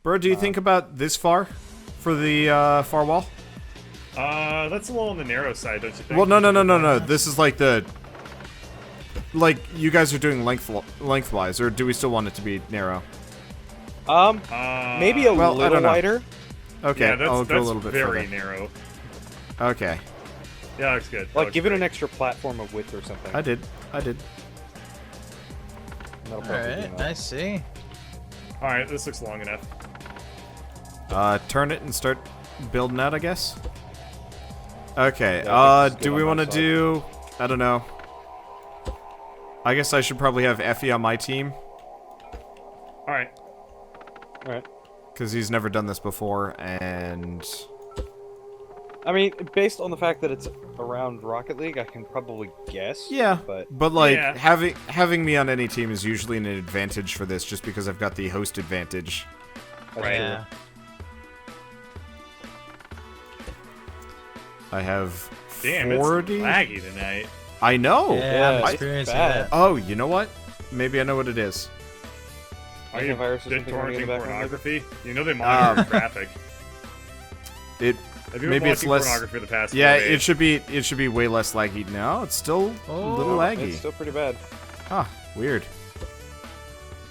Bird, do you think about this far for the far wall? That's a little on the narrow side, don't you think? Well, no. This is like the... Like, you guys are doing lengthwise, or do we still want it to be narrow? Maybe a I little don't know. wider. Okay, Yeah, that's, I'll go a little bit very further. narrow. Okay, Yeah, that looks good. That Like, looks give it great. an extra platform of width or something. I did. That'll probably be Alright, enough. I see. Alright, this looks long enough. Turn it and start building out, I guess. Okay, Yeah, I think it's do good we on want my to side. do... I don't know. I guess I should probably have Effie on my team, Alright. Alright. because he's never done this before, and... I mean, based on the fact that it's around Rocket League, I can probably guess. Yeah, But but like, Yeah. having me on any team is usually an advantage for this, just because I've got the host advantage. that's Yeah. I have Damn, 40... it's laggy tonight. I know! Yeah, I'm it's experiencing bad. that. Oh, you know what? Maybe I know what it is. Are you Antivirus or something running torrenting in the background, pornography? You know they monitor traffic. It... Have you been Maybe it's watching less... pornography the past Yeah, 4 days? it should be way less laggy. No, it's still a little Oh, laggy. It's still pretty bad. Huh, weird.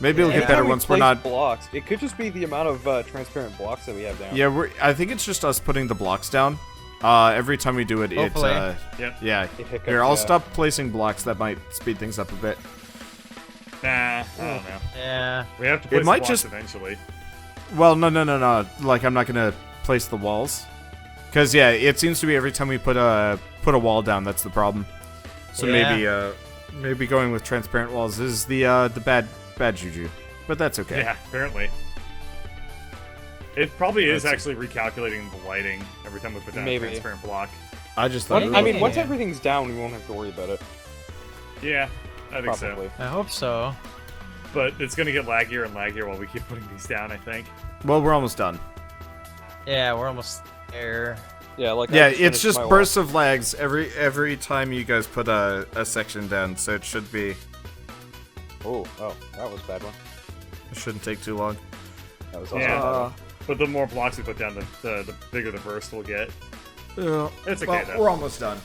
Maybe it'll Yeah. get better Every time we once we're place not... blocks. It could just be the amount of transparent blocks that we have down. Yeah, I think it's just us putting the blocks down. Every time we do it, Hopefully. Yep. yeah. It hiccups, Here, I'll yeah. stop placing blocks. That might speed things up a bit. Nah, I don't know. Yeah. We have to place might blocks just- eventually. Well, no. Like, I'm not gonna place the walls. Because, yeah, it seems to be every time we put a wall down, that's the problem. So Yeah. maybe going with transparent walls is the bad juju. But that's okay. Yeah, apparently. It probably is That's- actually recalculating the lighting every time we put down Maybe. a transparent block. I just thought... I mean, once Yeah. everything's down, we won't have to worry about it. Yeah, I think Probably. so. I hope so. But it's gonna get laggier and laggier while we keep putting these down, I think. Well, we're almost done. Yeah, we're almost there. Yeah, like I Yeah, just it's finished just my wall. bursts of lags every time you guys put a section down, so it should be... Oh, that was a bad one. It shouldn't take too long. That was also Yeah. a bad one. But the more blocks we put down, the bigger the burst we'll get. Yeah. It's okay, though. We're almost done.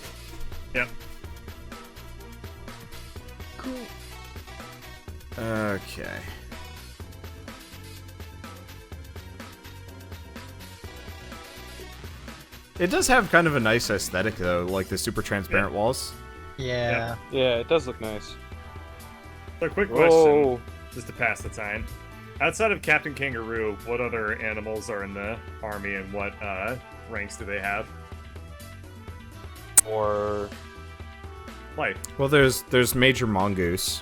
Yep. Okay. It does have kind of a nice aesthetic, though, like the super transparent walls. Yeah. Yeah, it does look nice. So quick question, Whoa. just to pass the time. Outside of Captain Kangaroo, what other animals are in the army and what ranks do they have? Or Like, Well, there's Major Mongoose.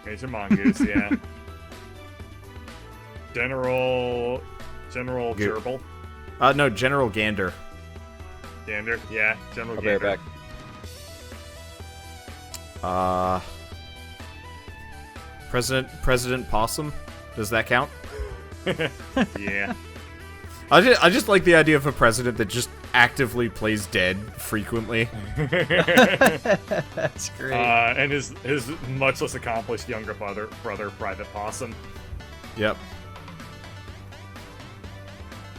Major Mongoose, yeah. General Go- Gerbil. No, General Gander. Gander, yeah. General I'll be right Gander. back. President Possum. Does that count? Yeah. I just like the idea of a president that just actively plays dead frequently. That's great. And his much less accomplished younger brother, Private Possum. Yep.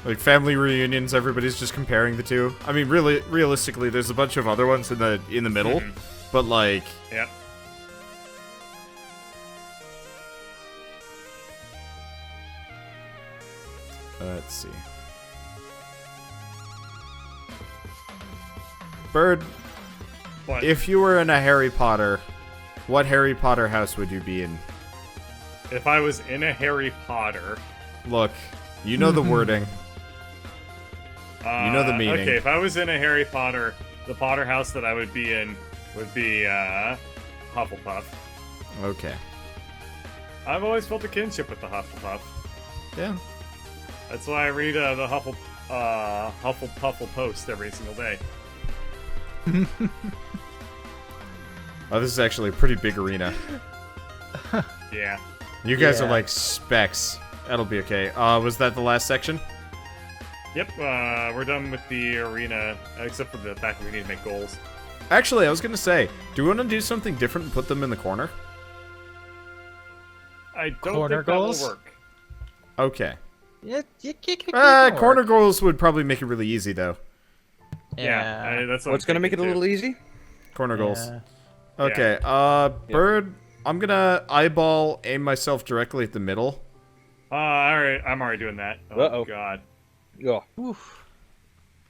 Like family reunions, everybody's just comparing the two. I mean, really, realistically, there's a bunch of other ones in the middle, Mhm. but like, Yep. let's see. Bird, But if you were in a Harry Potter, what Harry Potter house would you be in? if I was in a Harry Potter, Look, you know the wording. You know the meaning. Okay, if I was in a Harry Potter, the Potter house that I would be in would be Hufflepuff. Okay. I've always felt a kinship with the Hufflepuff. Yeah. That's why I read the Hufflepuffle Post every single day. Oh, this is actually a pretty big arena. Yeah. You guys are Yeah. like specs. That'll be okay. Was that the last section? Yep, we're done with the arena, except for the fact that we need to make goals. Actually, I was gonna say, do we want to do something different and put them in the corner? I don't Corner think that goals? will work. Okay. Corner goals would probably make it really easy, though. That's What's gonna make it a little easy? Corner goals. Yeah. Okay, Bird, I'm gonna eyeball aim myself directly at the middle. Alright, I'm already doing that. Oh, Uh-oh. God. Oh. Oof.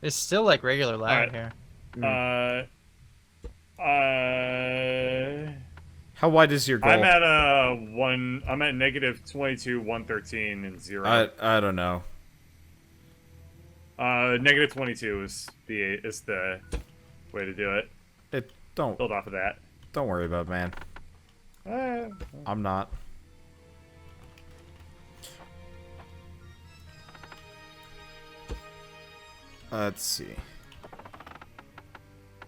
It's still like regular lag Alright. here. How wide is your goal? I'm at I'm at negative 22, 113, and 0. I don't know. Negative 22 is the way to do it. Don't Build off of that. don't worry about it, man. I'm not. Let's see.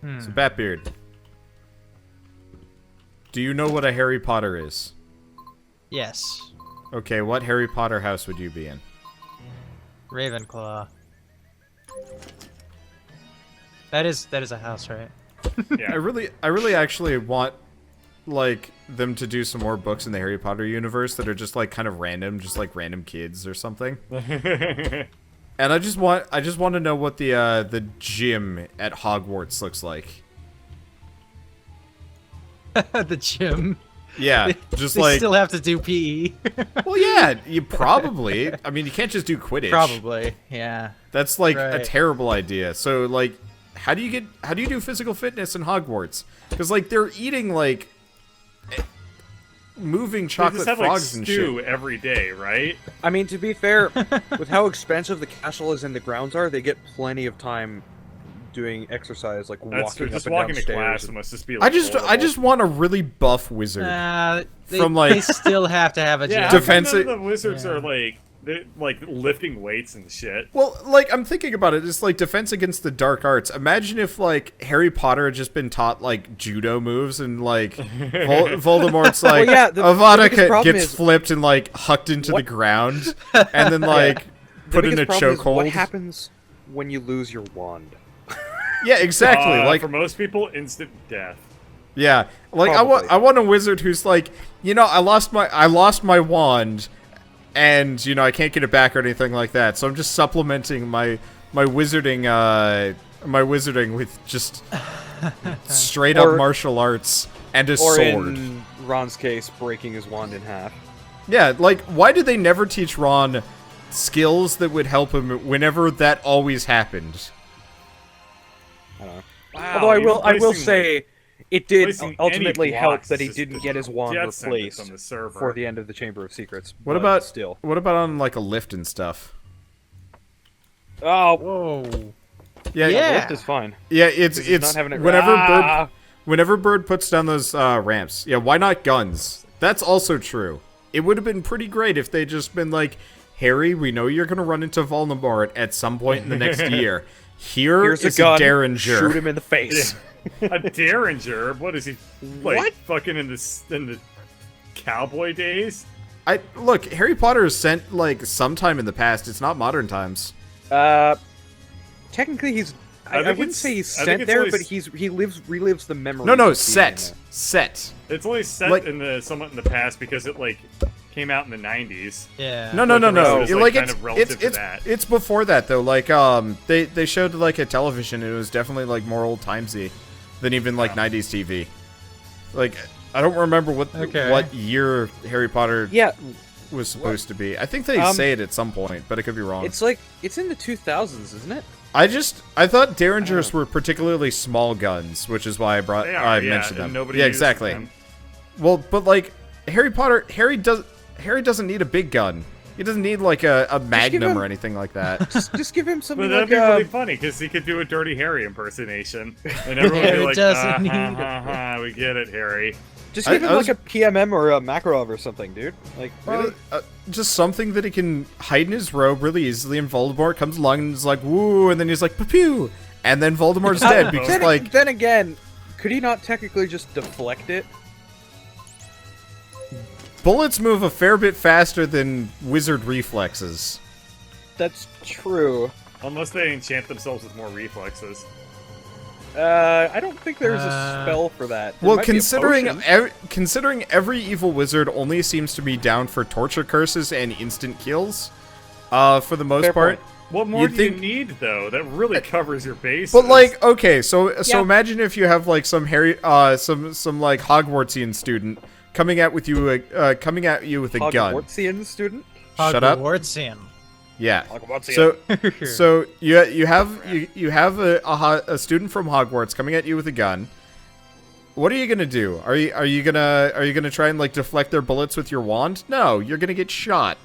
So Batbeard, do you know what a Harry Potter is? Yes. Okay, what Harry Potter house would you be in? Ravenclaw. That is a house, right? Yeah. I really actually want like them to do some more books in the Harry Potter universe that are just like kind of random, just like random kids or something. And I just want to know what the gym at Hogwarts looks like. The gym. Yeah, just They like still have to do PE. well, yeah, you probably. I mean, you can't just do Quidditch. Probably, yeah. That's like a Right. terrible idea. So like, how do you do physical fitness in Hogwarts? Because like they're eating like moving They chocolate just have like frogs and stew shit. every day, right? I mean, to be fair, with how expensive the castle is and the grounds are, they get plenty of time doing exercise, like That's walking true. up Just and walking down to class stairs. must just be. I Like, just horrible. want a really buff wizard. They, From, like- they still have to have a gym. Yeah, how come defensive- none of the wizards Yeah. are like they're like lifting weights and shit. Well, like I'm thinking about it, it's like defense against the dark arts. Imagine if like Harry Potter had just been taught like judo moves and like Voldemort's like yeah, the Avada biggest problem gets is- flipped and like hucked into the What- ground and then like The put in a biggest problem is what chokehold. happens when you lose your wand? Yeah, exactly. Like for most people, instant death. yeah, like Probably. I want a wizard who's like, you know, I lost my wand, and you know I can't get it back or anything like that. So I'm just supplementing my wizarding with just straight up Or- martial arts and a Or sword. in Ron's case, breaking his wand in half. Yeah, like why did they never teach Ron skills that would help him whenever that always happened? I don't know. Wow, Although I even will placing, say, it did placing ultimately any help blocks that he is didn't just get his wand death sentence replaced on the server. for the end of the Chamber of Secrets. What but about still? What about on like a lift and stuff? Oh, Whoa. Yeah, yeah, Yeah. the lift is fine. yeah. 'Cause he's not having it. Whenever Bird puts down those ramps, yeah, why not guns? That's also true. It would have been pretty great if they just been like, Harry, we know you're gonna run into Voldemort at some point in the next year. Here's Here's a gun. Derringer. Shoot him in the face. A Derringer? What is he like? What? Fucking in the cowboy days? Look, Harry Potter is sent like sometime in the past. It's not modern times. Technically, he's. I I think wouldn't it's- say he's I think sent it's there, only but s- he relives the memory. No, of being in set. It's only set Like- in the somewhat in the past because it like came out in the 90s. Yeah. No. the rest is, like, Like kind it's of relative to it's that. it's before that though. Like they showed like a television. And it was definitely like more old timesy than even like 90s TV. Like I don't remember Okay. what year Harry Potter Yeah, was supposed to be. I think they say it at some point, but I could be wrong. it's like it's in the 2000s, isn't it? I thought Derringers were particularly small guns, which is why They are, I yeah, mentioned and them. nobody Yeah, uses exactly. them. Well, but like Harry doesn't need a big gun. He doesn't need like a Magnum him- or anything like that. Just give him But something that'd like be really funny because he could do a Dirty Harry impersonation, and everyone would be Harry like, doesn't need we get it, Harry." just give I him was- like a PMM or a Makarov or something, dude. Like really? Just something that he can hide in his robe really easily, and Voldemort comes along and is like, "Woo!" and then he's like, "Pew!" and then Voldemort's dead because then, like then again, could he not technically just deflect it? bullets move a fair bit faster than wizard reflexes. That's true. Unless they enchant themselves with more reflexes. I don't think there's a spell for that. There Well, might be a potion. considering every evil wizard only seems to be down for torture curses and instant kills, For the most Fair part. point. What more You'd do think- you need though? That really covers your bases. But like, okay, so Yeah. imagine if you have like some some like Hogwartsian student coming at you with a gun. Hogwartsian student. Shut up. Hogwartsian. Yeah. Hogwartsian. So you have a student from Hogwarts coming at you with a gun. What are you gonna do? Are you gonna try and like deflect their bullets with your wand? No, you're gonna get shot.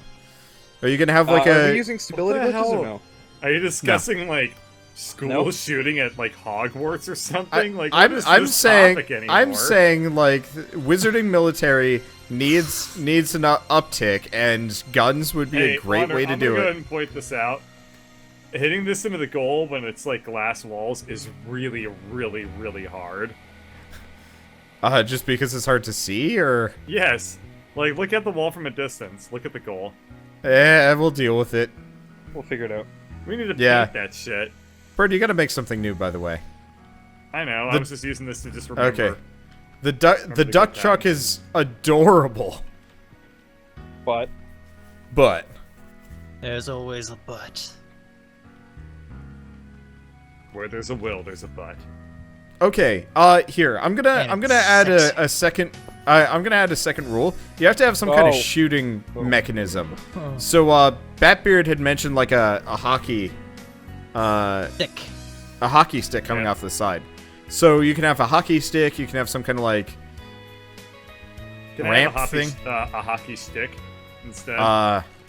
Are you gonna have like are a? we using stability What the glitches hell? or no? Are you discussing like school Nope. shooting at like Hogwarts or something? Like I'm saying topic anymore? I'm saying like wizarding military needs an uptick, and guns would be Hey, a great Wander, way to I'm do gonna go it. ahead and point this out. Hitting this into the goal when it's like glass walls is really, really, really hard. Just because it's hard to see, or Yes. Like, look at the wall from a distance. Look at the goal. we'll deal with it. We'll figure it out. We need to Yeah. paint that shit. Bird, you gotta make something new, by the way. I know. I The- was just using this to just remember. Okay. The duck good truck times. is adorable, But but There's always a but. Where there's a will, there's a butt. okay. Here I'm gonna And add sexy. a second. I'm gonna add a second rule. You have to have some kind of Oh. shooting mechanism. Oh. So Batbeard had mentioned like a hockey Thick. a hockey stick coming Yeah. off the side. So you can have a hockey stick. You can have some kind of like Can ramp I have thing. a hockey stick instead?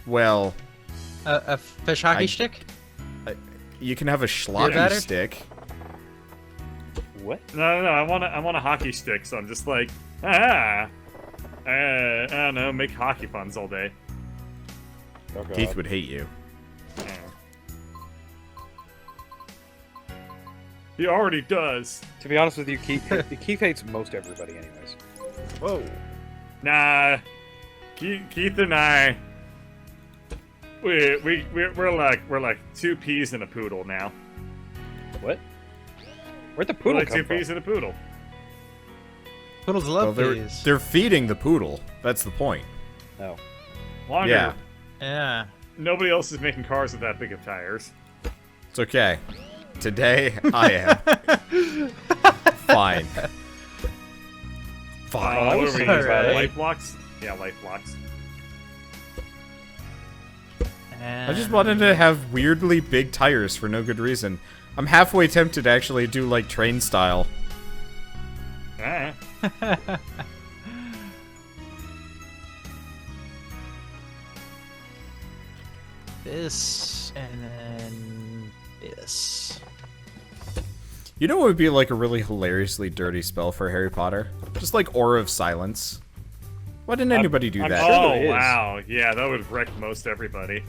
well, A fish hockey I- stick? you can have a schlocky battered? stick. what? No. I want a hockey stick. So I'm just like, I don't know. Make hockey puns all day. Oh, God. Keith would hate you. Yeah. He already does. To be honest with you, Keith hates most everybody, anyways. Whoa. Nah, Keith and I, we're like two peas and a poodle now. What? Where'd the We're poodle like come two from? peas and a poodle. Poodles Well, love these. they're feeding the poodle. That's the point. No. Wander, Yeah. Yeah. nobody else is making cars with that big of tires. It's okay. Today I am. Fine. Fine. I What was are we thinking using? about it. Light blocks? Yeah, light blocks. I just wanted to have weirdly big tires for no good reason. I'm halfway tempted to actually do like train style. Ah. This and then this. You know what would be like a really hilariously dirty spell for Harry Potter? Just like Aura of Silence. Why didn't anybody do I'm that? sure Oh there is. wow, yeah, that would wreck most everybody.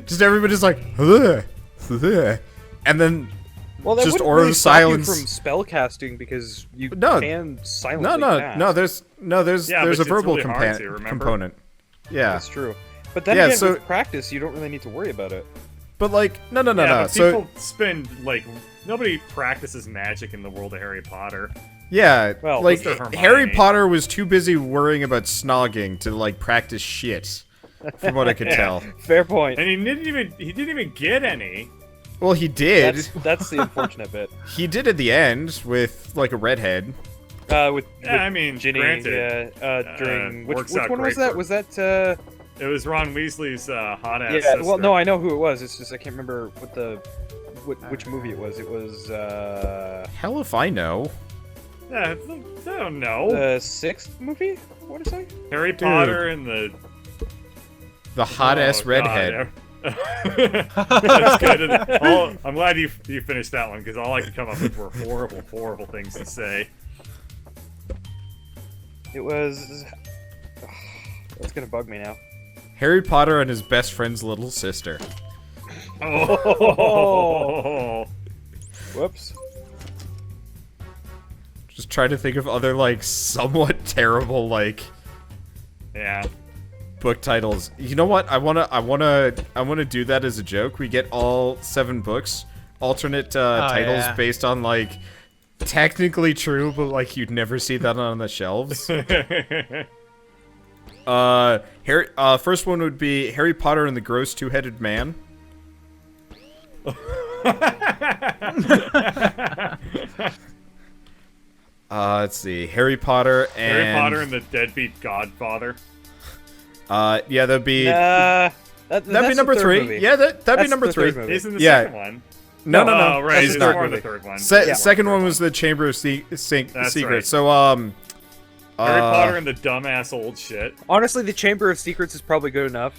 Just everybody's like, "Ugh, ugh," and then Well, that Just wouldn't Aura really of stop Silence. you from spell casting because you No. can silently no, cast. there's Yeah, there's but a it's verbal really hard to, remember? component. Yeah, That's true. But then Yeah, again, so- with practice, you don't really need to worry about it. but like no. Yeah, but So people spend like nobody practices magic in the world of Harry Potter. yeah, Well, like Mr. Hermione. Harry Potter was too busy worrying about snogging to like practice shit. From what I could tell. Fair point. And he didn't even get any. Well, he did. That's the unfortunate bit. He did at the end with like a redhead. With Yeah, I mean, Ginny, granted, during which works one out was great that? for- Was that? It was Ron Weasley's hot ass Yeah. sister. Well, no, I know who it was. It's just I can't remember which movie it was. It was Hell if I know. Yeah, I don't know. the sixth movie. I want to say. Harry Potter and the The hot ass Oh, God, redhead. yeah. That's good. I'm glad you finished that one because all I could come up with were horrible things to say. It was. That's gonna bug me now. Harry Potter and his best friend's little sister. Oh. Whoops. Just try to think of other like somewhat terrible like Yeah. book titles. You know what? I wanna do that as a joke. We get all 7 books, alternate titles yeah. based on like technically true, but like you'd never see that on the shelves. First one would be Harry Potter and the Gross Two-Headed Man. Let's see, Harry Potter and the Deadbeat Godfather. Yeah, that'd be That'd be number 3. Movie. Yeah, that'd be That's number the 3. third movie. He's in the Yeah. second one. No. Oh, right. That's He's the third more in the movie. third one. Second one was the Chamber of That's Secrets. right. So Harry Potter and the dumbass old shit. Honestly, the Chamber of Secrets is probably good enough.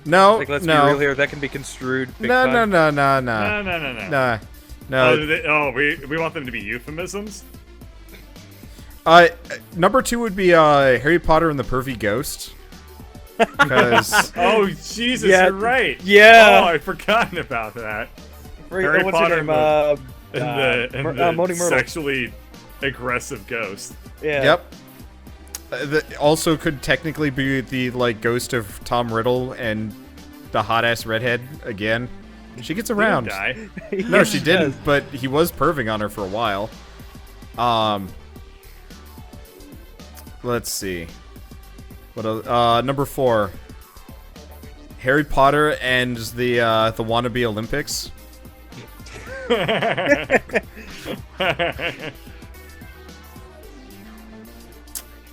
no, Like, let's be real here. That can be construed. Big time. No. No. No. We want them to be euphemisms. Number 2 would be Harry Potter and the Pervy Ghost. Because Oh Jesus, Yeah. you're right. Yeah. Oh, I'd forgotten about that. Harry What's Potter her name? and And the Moaning Myrtle. sexually aggressive ghost. Yeah. Yep. That also could technically be the ghost of Tom Riddle and the hot ass redhead again. She gets around. Die. No, she Yes, didn't, does. but he was perving on her for a while. Let's see. What else? Number 4. Harry Potter and the wannabe Olympics.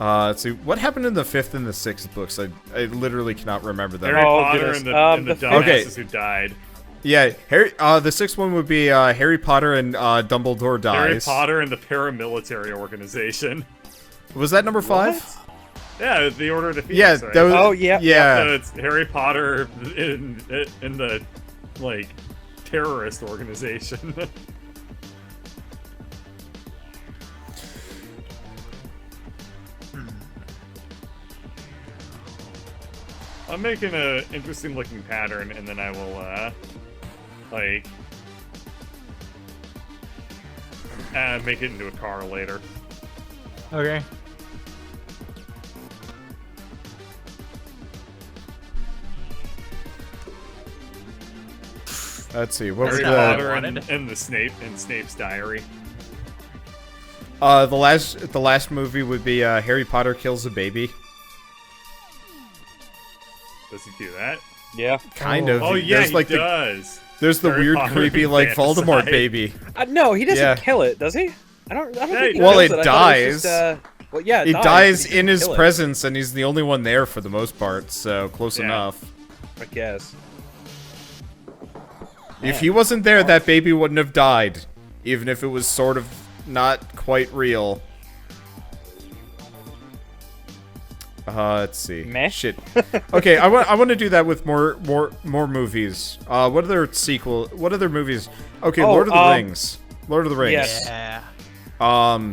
Let's see. What happened in the 5th and the 6th books? I literally cannot remember them. Harry Oh, Potter goodness. and the The dumbasses Okay. who died. Yeah, Harry. The 6th one would be Harry Potter and Dumbledore Harry dies. Potter and the paramilitary organization. Was that number 5? Yeah, the Order of the Phoenix. Yeah, right? that was. Oh, yeah. Yeah. So it's Harry Potter in the terrorist organization. I'm making a interesting looking pattern, and then I will make it into a car later. Okay. Let's see. What was Harry not what I Potter wanted. and the Snape's diary. the last movie would be Harry Potter kills a baby. Does he do that? Yeah. Kind of. Oh yeah, There's, he does. There's the Harry weird, Potter creepy, Voldemort infanticide. baby. No, he doesn't Yeah. kill it, does he? I don't Yeah, think he well, kills it I thought it was dies. just, well, yeah, He dies, dies but he in doesn't his kill it, presence, and he's the only one there for the most part. So close Yeah. enough. I guess. If he wasn't there, that baby wouldn't have died, even if it was sort of not quite real. Let's see. Meh. Shit. Okay, I want to do that with more movies. What other movies? Okay, Oh, Lord of the Rings. Lord of the Rings. Yes. Yeah.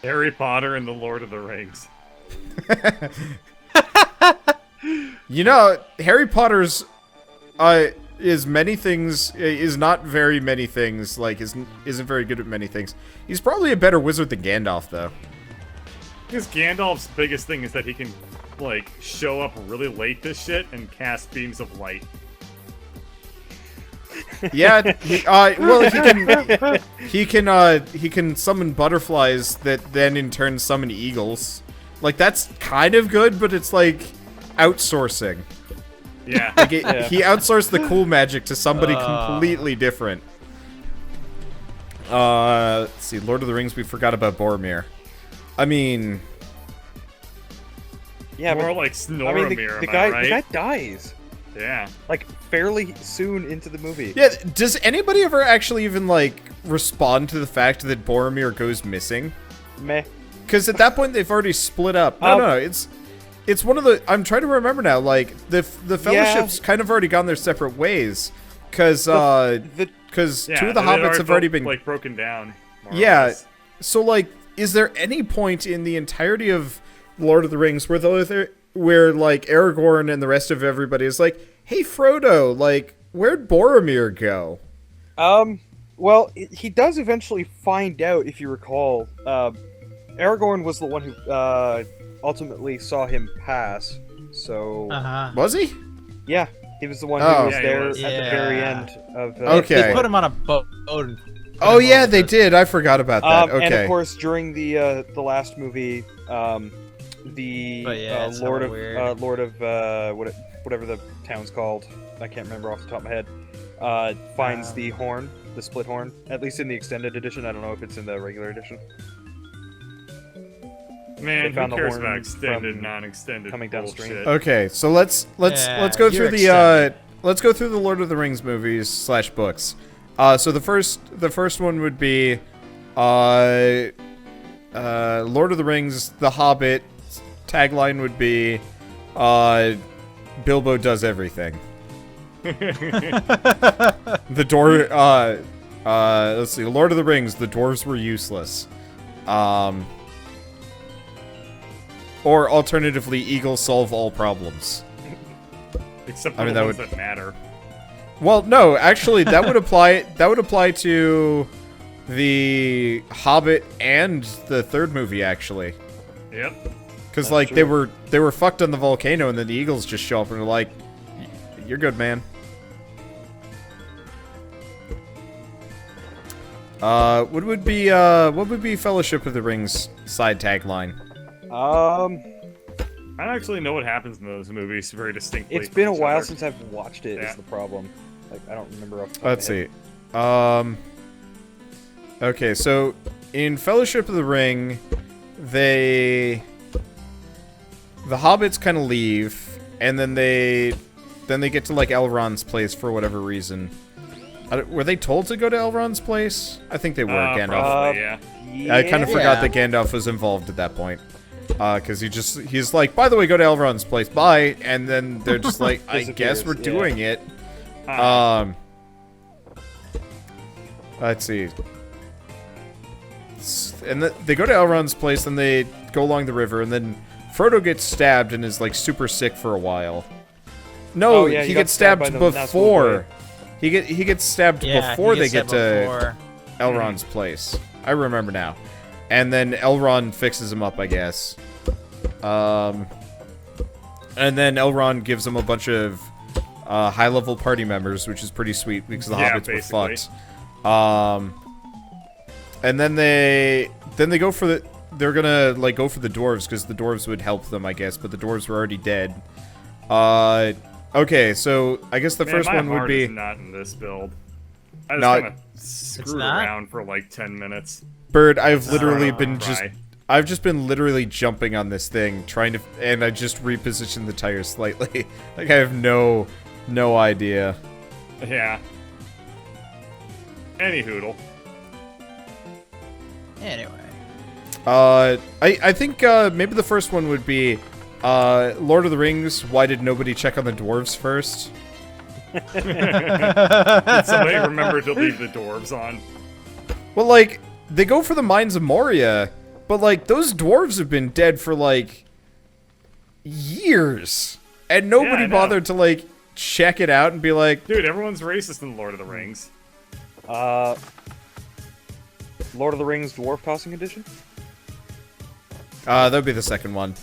Harry Potter and the Lord of the Rings. You know, Harry Potter's is many things is not very many things, isn't very good at many things. He's probably a better wizard than Gandalf though. Because Gandalf's biggest thing is that he can, show up really late to shit and cast beams of light. Yeah, well he can summon butterflies that then in turn summon eagles. That's kind of good, but it's outsourcing. Yeah. He outsourced the cool magic to somebody completely different. Let's see, Lord of the Rings, we forgot about Boromir. I mean... Yeah, More but, like I mean, Snoromir, the am guy, I right? the guy dies. Yeah. Fairly soon into the movie. Yeah, does anybody ever actually even, respond to the fact that Boromir goes missing? Meh. Because at that point, they've already split up. No, it's one of the... I'm trying to remember now, the Fellowship's kind of already gone their separate ways. Because, two of the Hobbits have already been... broken down. More or Yeah, less. so, is there any point in the entirety of Lord of the Rings where Aragorn and the rest of everybody is hey, Frodo, where'd Boromir go? Well, he does eventually find out, if you recall. Aragorn was the one who ultimately saw him pass. So Was he? yeah, he was the one who Oh. was Yeah, he there was. at the very Yeah. end of. Okay. They put him on a boat. And put Oh him yeah, over they the- did. I forgot about that. And of Okay. course, during the last movie, the But yeah, it's Lord hella of weird. whatever the town's called. I can't remember off the top of my head. Finds the horn, the split horn. At least in the extended edition. I don't know if it's in the regular edition. Man, They who found the cares horn about extended, from non-extended coming downstream. bullshit? Okay, so let's Yeah, go you're through extended. let's go through the Lord of the Rings movies / books. So the first one would be Lord of the Rings, The Hobbit. Tagline would be Bilbo does everything. The door let's see, Lord of the Rings, the dwarves were useless. Or alternatively, eagles solve all problems. Except for I mean, the that ones would- that matter. Well, no, actually, that would apply. That would apply to the Hobbit and the third movie, actually, Yep. because That's like true. they were fucked on the volcano, and then the eagles just show up and are like, "You're good, man." What would be Fellowship of the Ring's side tagline? I don't actually know what happens in those movies very distinctly. It's been a from each while other. since I've watched it. Yeah. Is the problem? Like I don't remember off the top Let's of my see. head. Okay, so in Fellowship of the Ring, the hobbits kind of leave, and then they get to like Elrond's place for whatever reason. Were they told to go to Elrond's place? I think they were. Gandalf. Probably, yeah. I kind of forgot Yeah. that Gandalf was involved at that point. Because he's like, by the way, go to Elrond's place, bye. And then they're just like, I guess we're Disappears, yeah. doing it. Let's see. And they go to Elrond's place, and they go along the river, and then Frodo gets stabbed and is like super sick for a while. No, Oh, yeah, he he got gets stabbed stabbed by the Nazgul before. He gets stabbed Yeah, before he they gets get that to before. Elrond's place. I remember now. And then Elrond fixes him up, I guess. And then Elrond gives him a bunch of high-level party members, which is pretty sweet because the Yeah, hobbits were basically. fucked. And then they go for the they're gonna like go for the dwarves because the dwarves would help them, I guess, but the dwarves were already dead. Okay, so I guess the Man, first my one would heart be is not in this build. I just Not- kind of screwed not? around for like 10 minutes. Bird. I've literally Not been cry. I've just been literally jumping on this thing, trying to, and I just repositioned the tires slightly. Like I have no idea. Yeah. Any hoodle. Anyway. I think maybe the first one would be Lord of the Rings. Why did nobody check on the dwarves first? Did somebody remember to leave the dwarves on? Well, like they go for the Mines of Moria, but like those dwarves have been dead for like years, and nobody I know. bothered to like check it out and be like, Dude, everyone's racist in Lord of the Rings. Lord of the Rings Dwarf Tossing Edition. that would be the second one.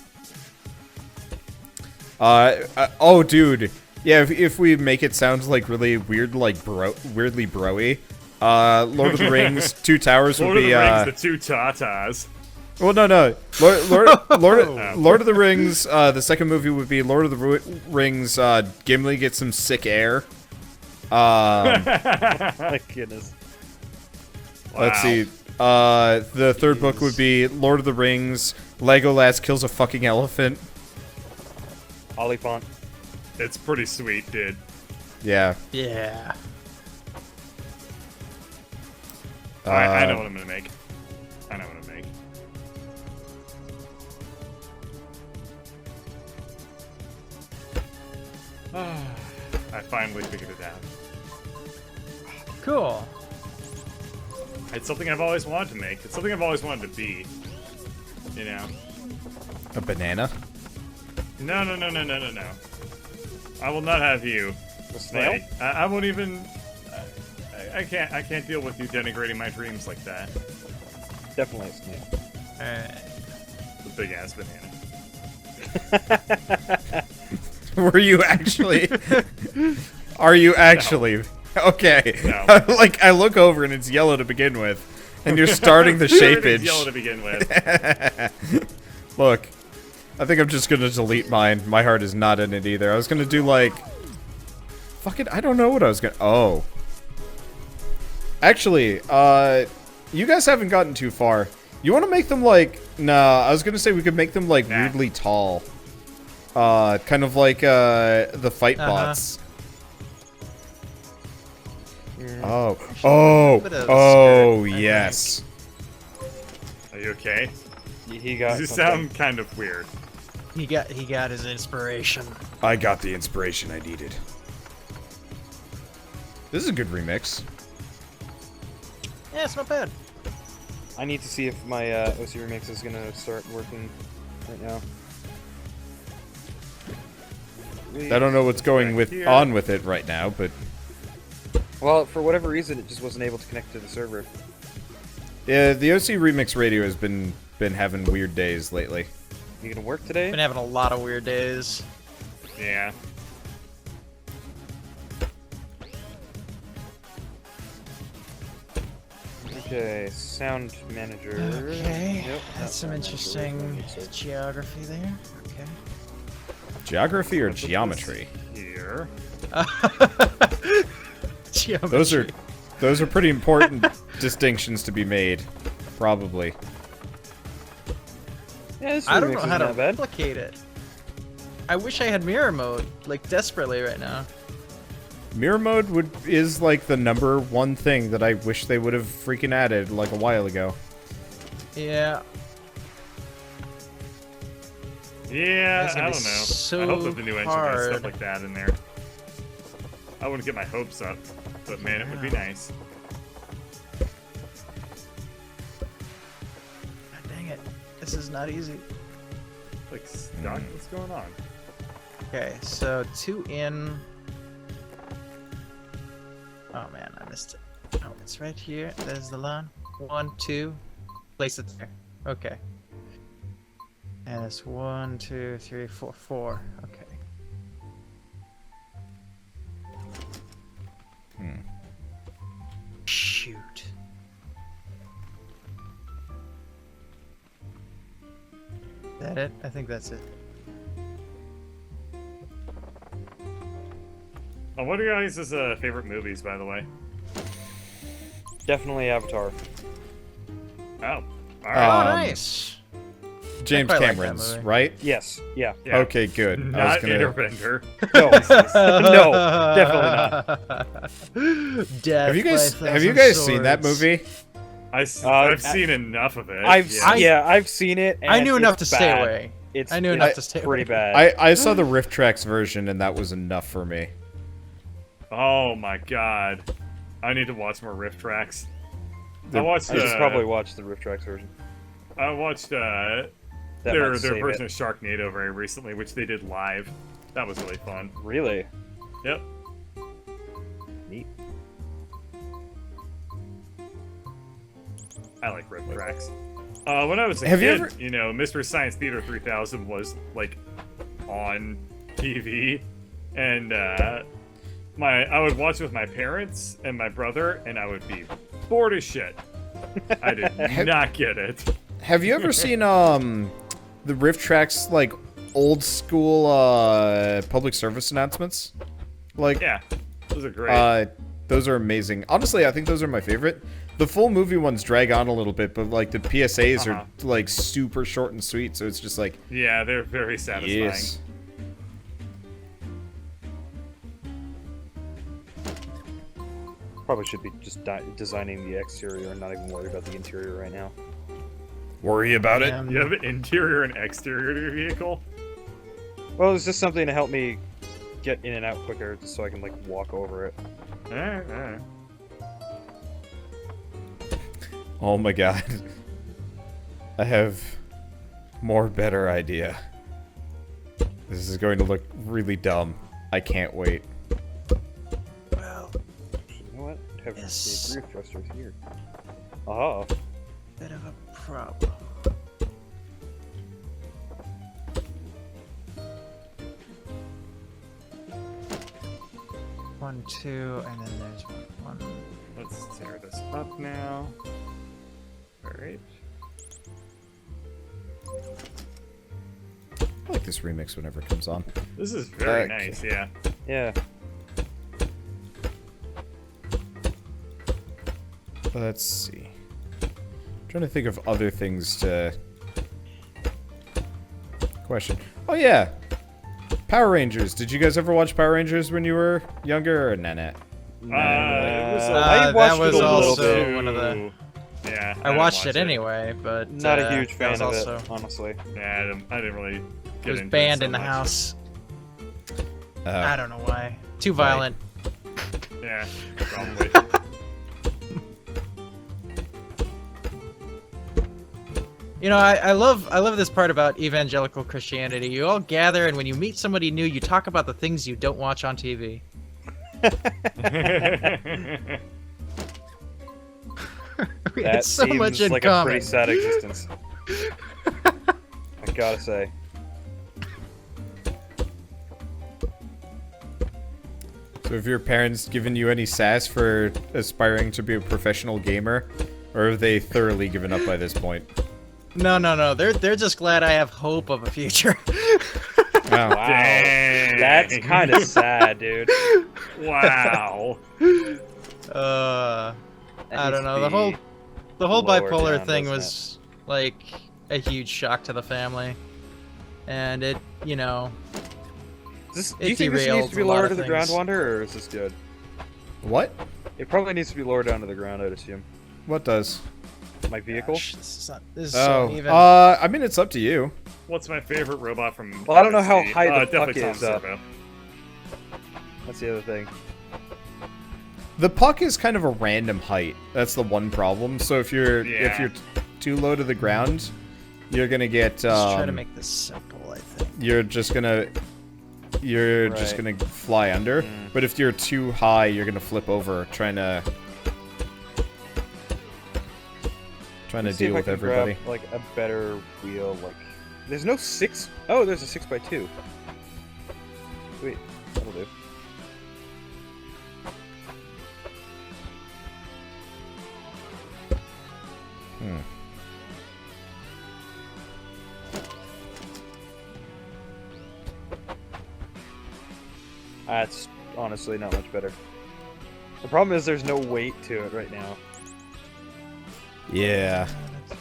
Oh, dude. Yeah, if we make it sound like really weird, like weirdly broy, Lord of the Rings, Two Towers would Lord of be the Rings, the two tatas. well, no, Lord of the Rings. The second movie would be Lord of the Rings. Gimli gets some sick air. My goodness. Let's see. The third book would be Lord of the Rings. Legolas kills a fucking elephant. Oliphant. It's pretty sweet, dude. Yeah. Yeah. I know what I'm gonna make. I know what I'm gonna make. I finally figured it out. Cool. It's something I've always wanted to make. It's something I've always wanted to be. You know? A banana. No. I will not have you. A snail? Like, I won't even. I can't deal with you denigrating my dreams like that. Definitely a snail. Alright. The big ass banana. Were you actually? Are you actually? Okay. No. Like I look over and it's yellow to begin with, and you're starting the Everything's shapeage. yellow to begin with. Look, I think I'm just gonna delete mine. My heart is not in it either. I was gonna do like... Fuck it, I don't know what I was gonna... Oh. Actually, you guys haven't gotten too far. You want to make them like... Nah, I was gonna say we could make them like weirdly tall. Kind of like the fight bots. Oh, yes. Are you okay? He got You something. sound kind of weird. He got his inspiration. I got the inspiration I needed. This is a good remix. Yeah, it's not bad. I need to see if my OC remix is gonna start working right now. I don't know what's going on with it right now, but Well, for whatever reason, it just wasn't able to connect to the server. yeah, the OC remix radio has been having weird days lately. You gonna work today? Been having a lot of weird days. Yeah. Okay, sound manager. Okay, Yep, that's some sound interesting manager. geography there. Okay. Geography or Put this geometry? Here. Geometry. Those are pretty important distinctions to be made, probably. Yeah, this I don't remix know isn't how to that bad. replicate it. I wish I had mirror mode, like desperately right now. Mirror mode is like the #1 thing that I wish they would have freaking added like a while ago. Yeah. Yeah, That's I gonna don't know. be so I hope that the new engine has hard. stuff like that in there. I wouldn't get my hopes up, but man, it would be nice. God dang it. This is not easy. Like, stuck? What's going on? Okay, so 2 in. Oh man, I missed it. Oh, it's right here. There's the line. 1, 2. Place it there. Okay. And it's 1, 2, 3, 4, 4. Okay. Shoot. Is that it? I think that's it. Oh, what are your guys' favorite movies, by the way? Definitely Avatar. Oh, alright. Oh, nice. James quite like that Cameron's, movie. right? Yes. Yeah. Yeah. Okay, good. I was Not gonna... Airbender. No. No. Definitely not. Death Have you guys seen that movie? I've seen enough of it. I've yeah. I've seen it. And I knew enough to it's stay bad. away. It's I knew enough to stay pretty away. bad. I saw the Rift Tracks version and that was enough for me. Oh my god. I need to watch more Rift Tracks. I watched. I should probably watch the Rift Tracks version. I watched That their might save version it. of Sharknado very recently, which they did live. That was really fun. Really? Yep. Neat. I like Rift Tracks. When I was a Have you kid, ever- you know, Mystery Science Theater 3000 was like on TV, and I would watch it with my parents and my brother, and I would be bored as shit. I did not get it. Have you ever seen the Rift Tracks like old school public service announcements? Like Yeah, those are great. those are amazing. Honestly, I think those are my favorite. The full movie ones drag on a little bit, but like the PSAs are like super short and sweet, so it's just like Yeah, they're very satisfying. yes. Probably should be just designing the exterior and not even worry about the interior right now. Worry about it. You have an interior and exterior to your vehicle? Well, it's just something to help me get in and out quicker, just so I can like walk over it. Alright. Oh my god. I have more better idea. This is going to look really dumb. I can't wait. Well, You know what? Have Yes. the rear thrusters here. Oh. bit of a problem. One, two, and then there's one. Let's tear this up now. Alright. I like this remix whenever it comes on. This is very Okay. nice, yeah. Yeah. Let's see. Trying to think of other things to question. Oh yeah, Power Rangers. Did you guys ever watch Power Rangers when you were younger, or nah? It was I that watched was it a little also bit. one of the. Yeah, I watched didn't it watch anyway, but Not a huge that fan was of also, it, honestly. Yeah, I didn't really get It was into banned so in the much. house. I Oh, don't know why. Too violent. Yeah, probably. You know, I love this part about evangelical Christianity. You all gather, and when you meet somebody new, you talk about the things you don't watch on TV. We had That so seems much in like common. a pretty sad existence. I gotta say. so have your parents given you any sass for aspiring to be a professional gamer, or have they thoroughly given up by this point? No. They're just glad I have hope of a future. Oh. Wow. Dang. That's kind of sad, dude. Wow. I That don't needs know. to The whole be lower bipolar down, thing doesn't was like a huge shock to the family, and it, you know, do you it think this derailed needs to be a lot lower of to the ground, things. Wander, or is this good? What? It probably needs to be lower down to the ground, I'd assume. What does? My vehicle? Gosh, this is Oh, so uneven. I mean, it's up to you. What's my favorite robot from? Well, I don't know how MST? high the definitely puck Tom is, Servo. That's the other thing. The puck is kind of a random height. That's the one problem. So if you're Yeah. too low to the ground, you're gonna get. Let's try to make this simple, I think. You're just gonna Right. fly under. But if you're too high, you're gonna flip over, trying to Let's see deal if I with can everybody. grab, like, a better wheel, like... There's no 6... Oh, there's a 6x2. Sweet. That'll do. That's honestly not much better. The problem is there's no weight to it right now, Yeah. What's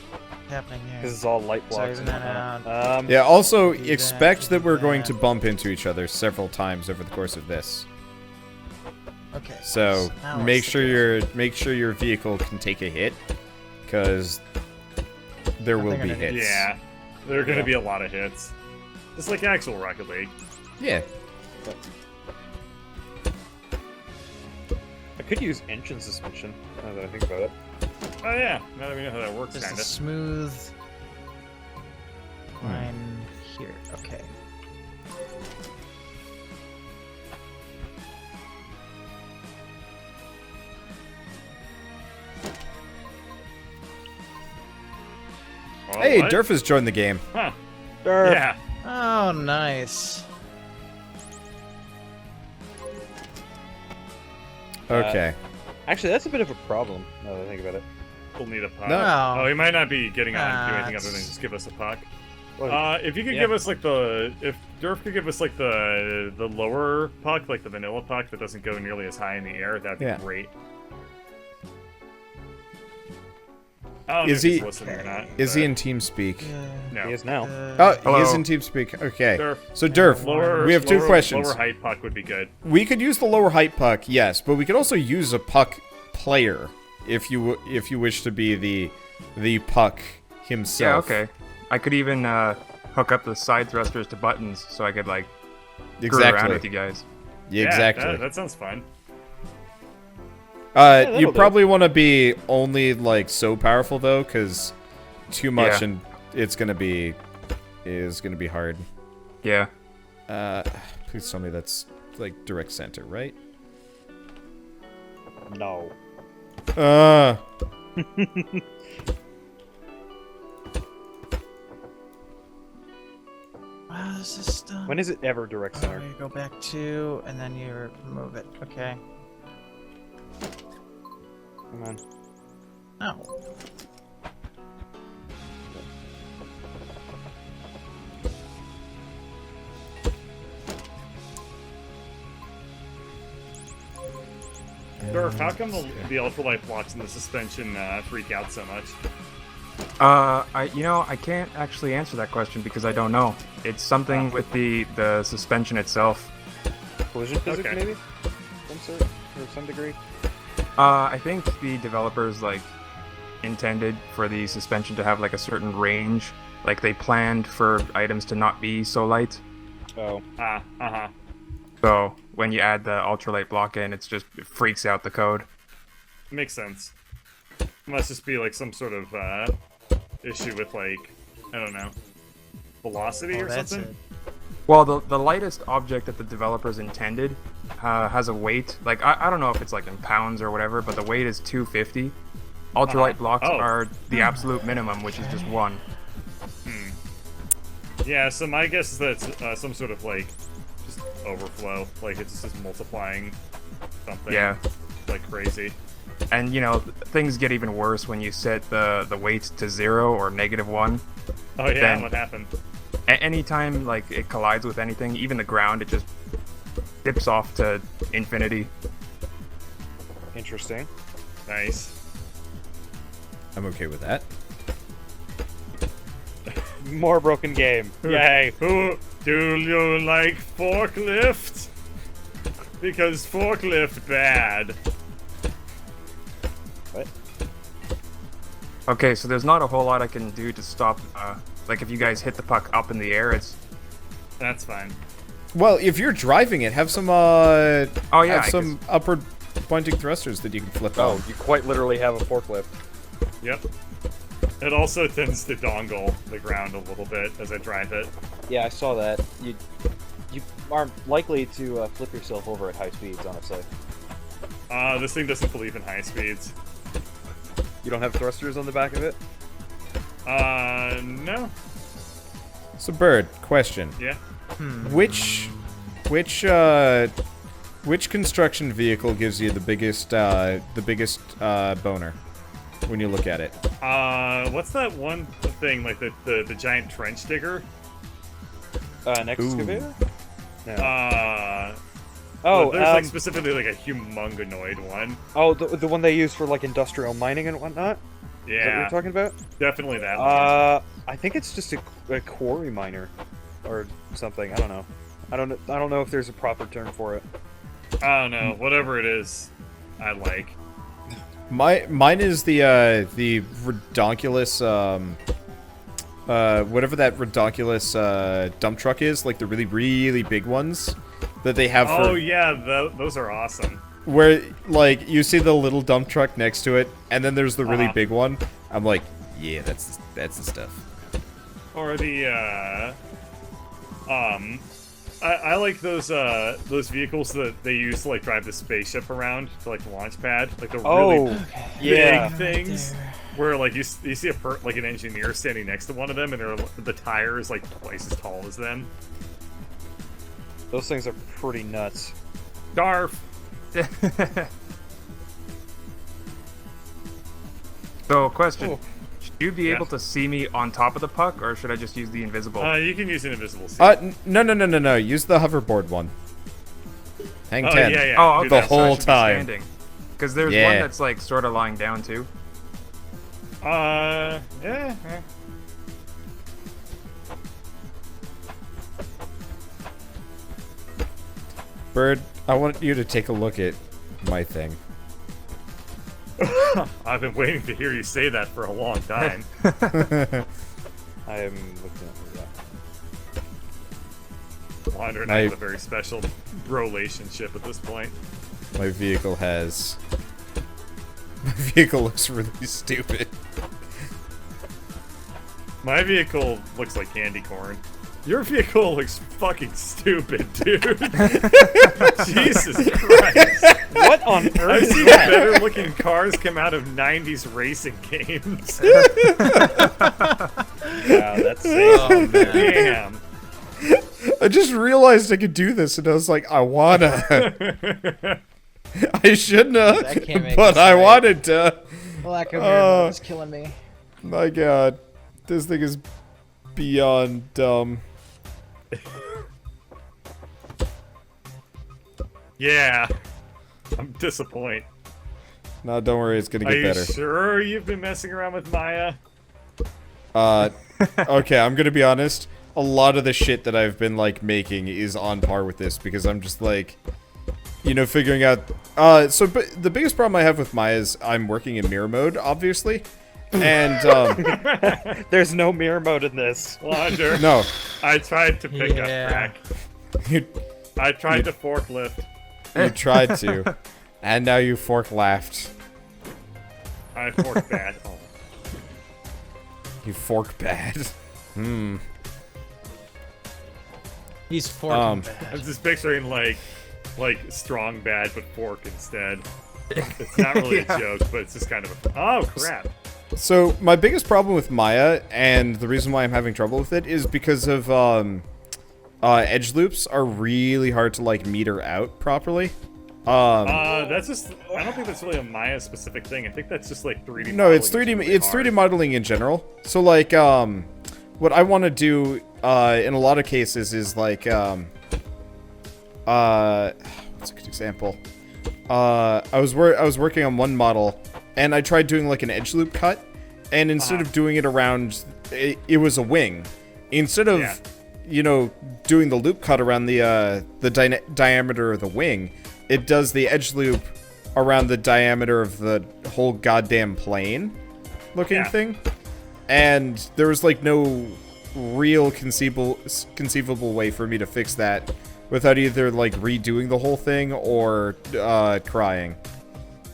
happening here? because it's all light Sorry, blocks and even that whatnot. Yeah. Also, Do expect that, that do we're going that. to bump into each other several times over the course of this. Okay. So now make what's the sure deal? your vehicle can take a hit, because there I will think be I'm gonna- hits. Yeah, there are gonna Yeah. be a lot of hits. It's like actual Rocket League. Yeah. I could use engine suspension, now that I think about it. Oh yeah, now that we know how that works, Just a kinda. smooth line here. Okay. Oh, Hey, what? Durf has joined the game. Huh? Durf. Yeah. Oh, nice. Okay. Actually, that's a bit of a problem, now that I think about it. We'll need a puck. No. Oh, he might not be getting on and do anything other than That's- just give us a puck. Well, If you could yeah. give us like if Durf could give us like the lower puck, like the vanilla puck that doesn't go nearly as high in the air, that'd be Yeah. great. I don't Is know if he- he's listening or not? Is he but- in TeamSpeak? No. he is now. Oh, he Hello. is in TeamSpeak. Okay. Durf. So Durf, Lower, we have two lower- questions. Lower height puck would be good. We could use the lower height puck, yes, but we could also use a puck player if you wish to be the puck Yeah, himself. okay. I could even hook up the side thrusters to buttons so I could like screw around Exactly. with you guys. Yeah, Yeah, exactly. that sounds fun. that'll You do. probably want to be only like so powerful though, because too much Yeah. and it's gonna be hard. Yeah. Please tell me that's like direct center, right? No. Wow, this is done. When is it ever direct Oh, center? you go back 2, and then you remove it. Okay. Come on. Oh. Durf, how come the ultralight blocks in the suspension freak out so much? I can't actually answer that question because I don't know. It's something with the suspension itself. Collision physics, Okay. maybe? Some sort, or some degree. I think the developers like intended for the suspension to have like a certain range. Like they planned for items to not be so light. Oh. Uh-huh. So when you add the ultralight block in, it freaks out the code. Makes sense. Must just be like some sort of issue with like, I don't know, velocity or That's something? it. Well, the lightest object that the developers intended has a weight. Like I don't know if it's like in pounds or whatever, but the weight is 250. Ultralight blocks Oh. are the absolute minimum, which is just 1. Yeah, so my guess is that it's some sort of like just overflow. Like it's just multiplying something Yeah. like crazy. And things get even worse when you set the weight to 0 or -1. Oh yeah, Then- what happened? Anytime like it collides with anything, even the ground, it just dips off to infinity. Interesting. Nice. I'm okay with that. More broken game. Yay. Who do you like forklift? Because forklift bad. What? Okay, so there's not a whole lot I can do to stop. Like if you guys hit the puck up in the air, That's fine. Well, if you're driving it, have some Oh, yeah, have I some upward pointing thrusters that you can flip Oh, out. you quite literally have a forklift. Yep. It also tends to dongle the ground a little bit as I drive it. Yeah, I saw that. You aren't likely to flip yourself over at high speeds, honestly. This thing doesn't believe in high speeds. You don't have thrusters on the back of it? No. So, Bird, question: Yeah. which construction vehicle gives you the biggest boner when you look at it? What's that one thing, like the giant trench digger? An excavator? No. Well, there's like specifically like a humongounoid one. Oh, the one they use for like industrial mining and whatnot? Is that what Yeah, you're talking about? definitely that one. I think it's just a quarry miner or something. I don't know. I don't know if there's a proper term for it. I don't know. Whatever it is, I like. Mine is the redonkulous whatever that redonkulous dump truck is, like the really really big ones that they have Oh for yeah, those are awesome. where like you see the little dump truck next to it, and then there's the really Uh-huh. big one. I'm like, yeah, that's the stuff. Or the I like those vehicles that they use to like drive the spaceship around to like the launch pad, like the really yeah. big things where like you see like an engineer standing next to one of them, and the tire is like twice as tall as them. Those things are pretty nuts. Darf. So, question: Oh. should you be able to see me on top of the puck, or should I just use the invisible? You can use an invisible suit. No. Use the hoverboard one. Hang Oh 10. yeah. Oh, do okay, that. The whole so I should be time. standing. Because there's Yeah. one that's like sort of lying down too. Yeah. Bird, I want you to take a look at my thing. I've been waiting to hear you say that for a long time. I am looking at that. Wander and I have a very special relationship at this point. My vehicle has. My vehicle looks really stupid. My vehicle looks like candy corn. Your vehicle looks fucking stupid, dude. Jesus Christ. What on I've earth? seen better looking cars come out of 90s racing games. Wow, that's sick. Oh man. Damn. I just realized I could do this, and I was like, I wanna. I shouldn't That have, can't make but this I right. wanted to. Lack of Oh. air is killing me. My God, this thing is beyond dumb. Yeah. I'm disappointed. No, don't worry, it's gonna Are get you better. sure you've been messing around with Maya? Okay, I'm gonna be honest. A lot of the shit that I've been like making is on par with this because I'm just like, you know, figuring out. But the biggest problem I have with Maya is I'm working in mirror mode, obviously, and There's no mirror mode in this. Wander. no, I tried to pick up Yeah. crack. you I tried to forklift. tried to, and now you fork laughed. I forked bad. Oh. You fork bad. He's forking Um, bad. I'm just picturing like strong bad but fork instead. It's not really a joke, but it's just kind of a. Oh crap! So my biggest problem with Maya, and the reason why I'm having trouble with it, is because of edge loops are really hard to like meter out properly. That's just. I don't think that's really a Maya specific thing. I think that's just like 3D. No, it's modeling 3D. really It's hard. 3D modeling in general. So like, what I want to do, in a lot of cases, is like, what's a good example? I was working on one model, and I tried doing like an edge loop cut, and instead of doing it around, it was a wing. Instead of, Yeah. you know, doing the loop cut around the diameter of the wing, it does the edge loop around the diameter of the whole goddamn plane looking Yeah. thing. And there was like no real conceivable way for me to fix that without either like redoing the whole thing or crying.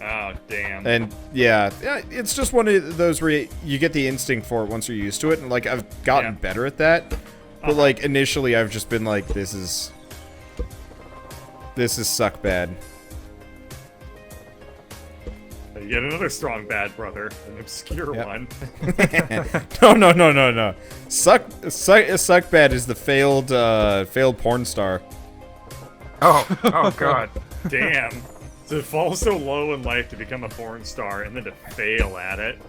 Oh damn! And yeah, it's just one of those where you get the instinct for it once you're used to it, and like I've gotten Yeah. better at that. But like initially I've just been like, this is suck bad. Yet another strong bad brother, an obscure Yep. one. No. Suck bad is the failed porn star. Oh god. Damn. To fall so low in life to become a porn star and then to fail at it.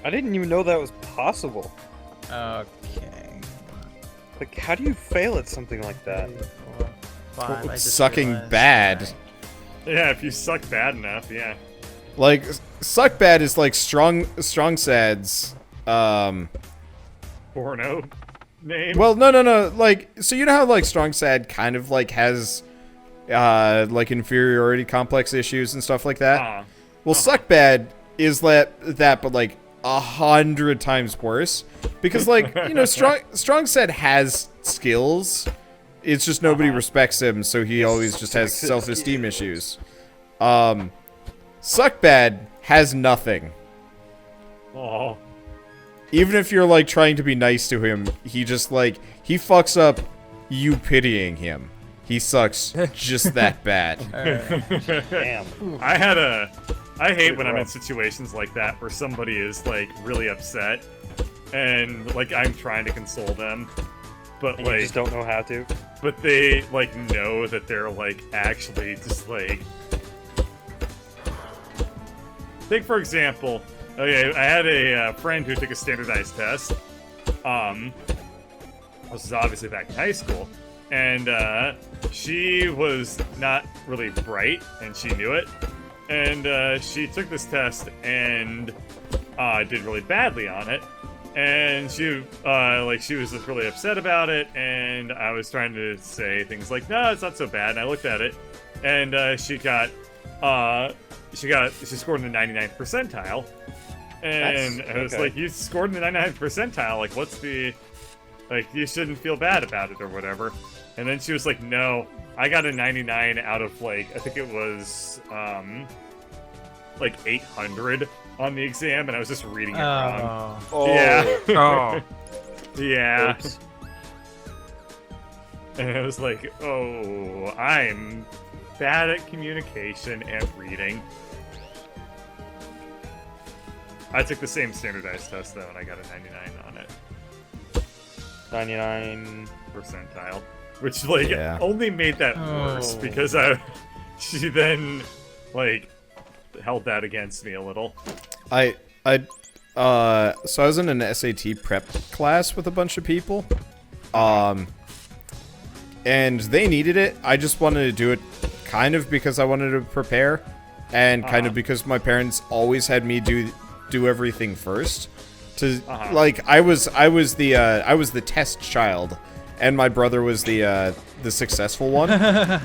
I didn't even know that was possible. Okay. Like, how do you fail at something like that? 3, 4, 5. I just Sucking realized bad. that. Yeah, if you suck bad enough, yeah. Like suck bad is like strong sad's Porno name. well, no. Like, so you know how like strong sad kind of like has like inferiority complex issues and stuff like that. Well, suck bad is that, but like 100 times worse because like you know strong sad has skills. It's just nobody respects him, so he always just has self-esteem issues. Suck bad has nothing. Oh. Even if you're like trying to be nice to him, he just like he fucks up you pitying him. He sucks just that bad. Damn. I hate when I'm in situations like that where somebody is like really upset and like I'm trying to console them, but And you like just don't know how to. but they like know that they're like actually just like. Take for example, okay, I had a friend who took a standardized test. This is obviously back in high school, and she was not really bright, and she knew it. And she took this test and did really badly on it. And she was just really upset about it. And I was trying to say things like, "No, it's not so bad." And I looked at it, and she scored in the 99th percentile. And That's- I was okay. like, "You scored in the 99th percentile. Like, what's the like? You shouldn't feel bad about it or whatever." And then she was like, "No, I got a 99 out of like I think it was like 800 on the exam, and I was just reading it wrong." Oh. Yeah. Oh. Yeah. Oops. And it was like, "Oh, I'm bad at communication and reading." I took the same standardized test though, and I got a 99 on it 99. percentile, which like Yeah. only made that worse Oh. because she then like held that against me a little. So I was in an SAT prep class with a bunch of people, and they needed it. I just wanted to do it kind of because I wanted to prepare, and kind of because my parents always had me do everything first. To like, I was the test child, and my brother was the successful one. I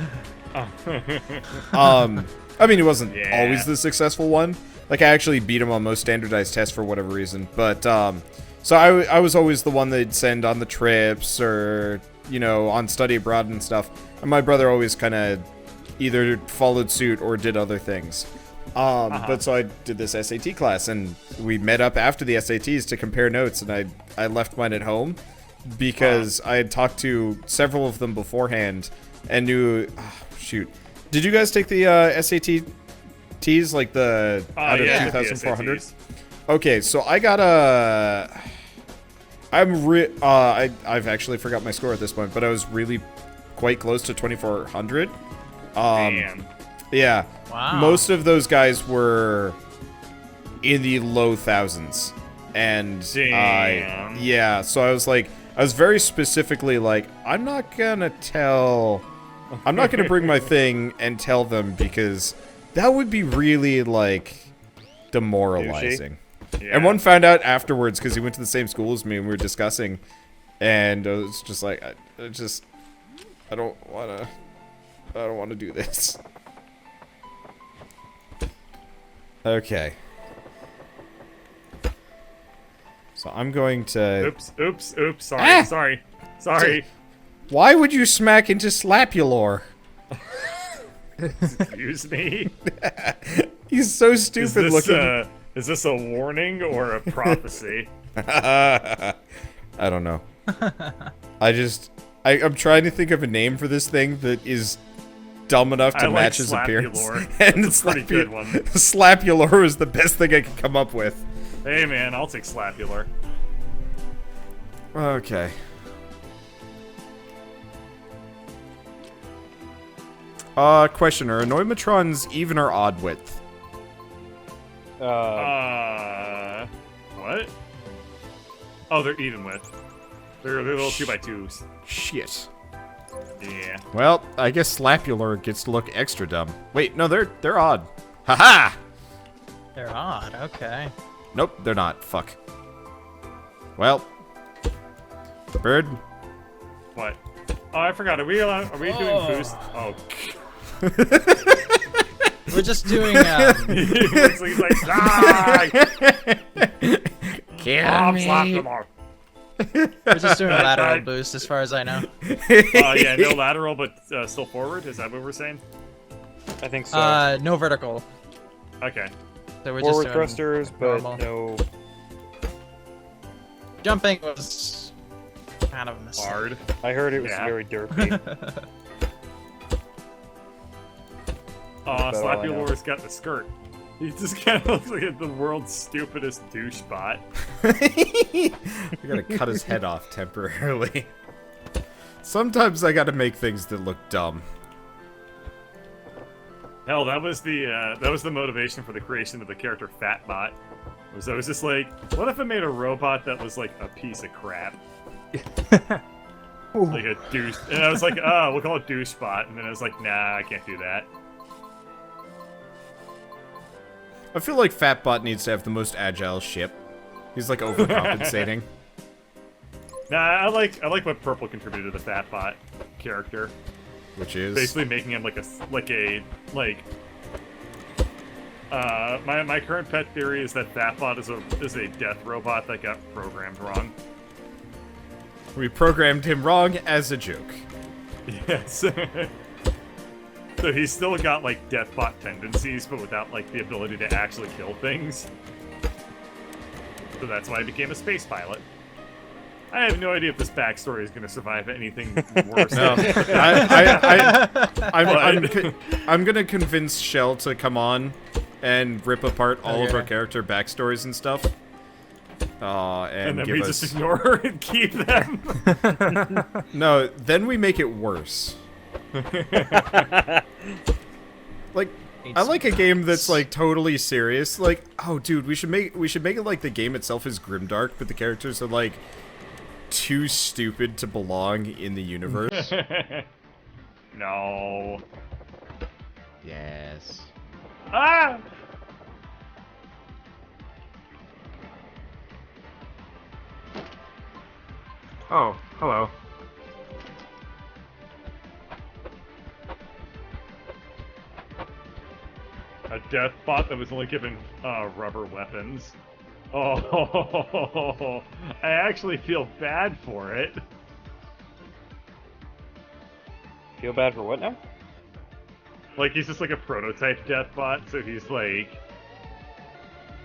mean, he wasn't always the successful one. Like, I actually beat him on most standardized tests for whatever reason. But, so I was always the one they'd send on the trips or, you know, on study abroad and stuff. And my brother always kind of either followed suit or did other things. But so I did this SAT class, and we met up after the SATs to compare notes, and I left mine at home because I had talked to several of them beforehand and knew... Oh, shoot. Did you guys take the SATs, like the out of 2,400? Okay, so I got a... I've actually forgot my score at this point, but I was really quite close to 2,400. Damn. Yeah. Wow. Most of those guys were in the low thousands. And Damn. yeah, so I was very specifically like, I'm not gonna bring my thing and tell them, because that would be really, like, demoralizing. Yeah. And one found out afterwards because he went to the same school as me and we were discussing, and I was just like, I don't wanna do this. Okay. So I'm going to... Oops. Sorry. Why would you smack into Slapulor? Excuse me? He's so stupid looking. Is this a warning or a prophecy? I don't know. I'm trying to think of a name for this thing that is dumb enough to match his appearance. And it's a pretty good one. Slapulor is the best thing I could come up with. Hey man, I'll take Slapulor. Okay. Question, are Annoymatrons even or odd width? What? Oh, they're even width. They're little 2x2s. Shit. Yeah. Well, I guess Slapulor gets to look extra dumb. Wait, no, they're odd. Haha! They're odd, okay. Nope, they're not. Fuck. Well. Bird? What? Oh, I forgot. Are we doing boost? Oh. We're just doing, He's like, die! Kill me. Slap them off. we're just doing a lateral boost as far as I know. Yeah, no lateral, but still forward? Is that what we're saying? I think so. No vertical. Okay. So we're Forward just doing thrusters, but normal. no. Jumping was kind of a mistake. Hard. I heard it was Yeah. very derpy. That's all I know. Slapulor's got the skirt. He just kind of looks like the world's stupidest douche bot. I gotta cut his head off temporarily. Sometimes I gotta make things that look dumb. Hell, that was the motivation for the creation of the character Fatbot. I was just like, what if I made a robot that was like a piece of crap? Like a douche. And I was like, oh, we'll call it douchebot. And then I was like, nah, I can't do that. I feel like Fatbot needs to have the most agile ship. He's like overcompensating. Nah, I like what Purple contributed to the Fatbot character. Which is Basically making him my current pet theory is that Fatbot is a death robot that got programmed wrong. we programmed him wrong as a joke. Yes. So he's still got like deathbot tendencies, but without like the ability to actually kill things. So that's why he became a space pilot. I have no idea if this backstory is going to survive anything worse. No, I'm gonna convince Shell to come on and rip apart all of our character backstories and stuff. And then give we us... just ignore her and keep them. No, then we make it worse. Like, I like a game that's like totally serious. Like, oh, dude, we should make it like the game itself is grimdark, but the characters are like too stupid to belong in the universe. No. Yes. Ah! Oh, hello. A death bot that was only given rubber weapons. Oh, I actually feel bad for it. Feel bad for what now? Like, he's just like a prototype death bot, so he's like...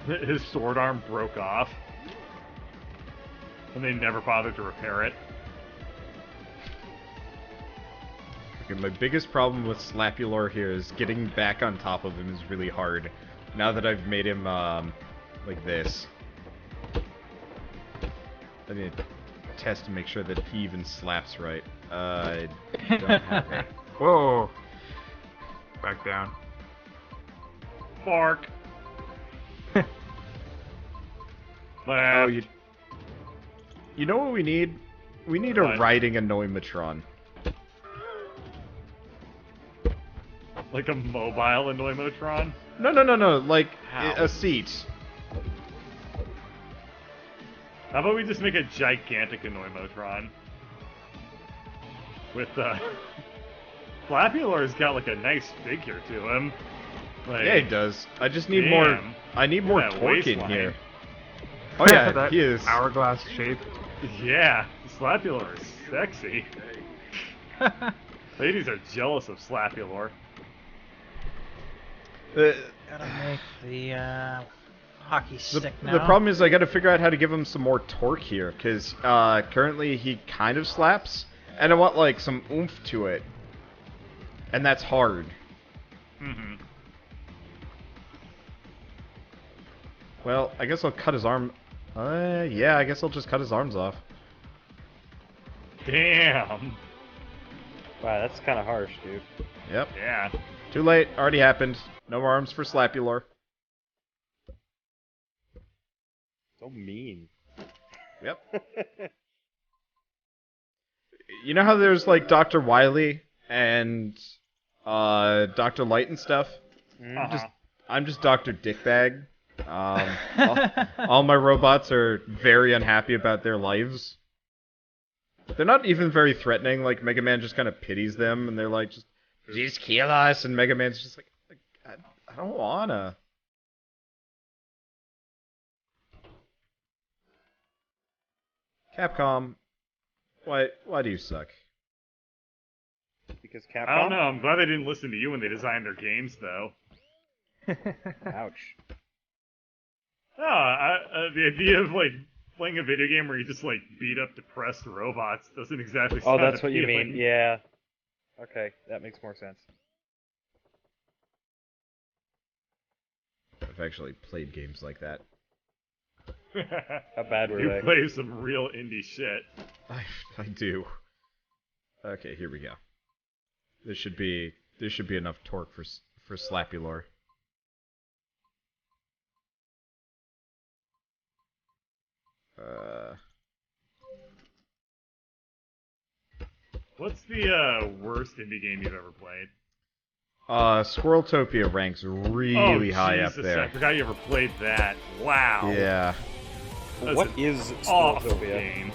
His sword arm broke off. And they never bothered to repair it. Okay, my biggest problem with Slapulor here is getting back on top of him is really hard. Now that I've made him, like this. I need to test to make sure that he even slaps right. I don't have it. Whoa. Back down. Bark! Oh, you know what we need? We need a What? riding Annoymatron. Like a mobile Annoymatron? No, like How? a seat. How about we just make a gigantic Annoymatron? With, Slapulor's got like a nice figure to him. Like, Yeah, he does. I just need more. damn. I need more That torque in waistline. here. Oh yeah, that he is. hourglass shape. Yeah, Slapulor is sexy. Ladies are jealous of Slapulor. Gotta make the hockey stick now. The problem is I gotta figure out how to give him some more torque here, because currently he kind of slaps, and I want like some oomph to it. And that's hard. Mm-hmm. Well, I guess I'll cut his arm. Yeah, I guess I'll just cut his arms off. Damn. Wow, that's kind of harsh, dude. Yep. Yeah. Too late. Already happened. No more arms for Slapulor. So mean. Yep. You know how there's like Dr. Wily and Dr. Light and stuff? Uh-huh. I'm just Dr. Dickbag. All my robots are very unhappy about their lives. They're not even very threatening. Like Mega Man just kind of pities them, and they're like, "Just kill us." And Mega Man's just like I don't wanna. Capcom, why do you suck? Because Capcom? I don't know. I'm glad they didn't listen to you when they designed their games, though. Ouch. The idea of like playing a video game where you just like beat up depressed robots doesn't exactly Oh, sound that's what you appealing. mean. Yeah. Okay, that makes more sense. I've actually played games like that. How bad were You they? play some real indie shit. I do. Okay, here we go. There should be enough torque for Slapulor. What's the worst indie game you've ever played? Squirreltopia ranks really high up Jesus, there. I forgot you ever played that. Wow. Yeah. That's What an is awful Squirreltopia? game.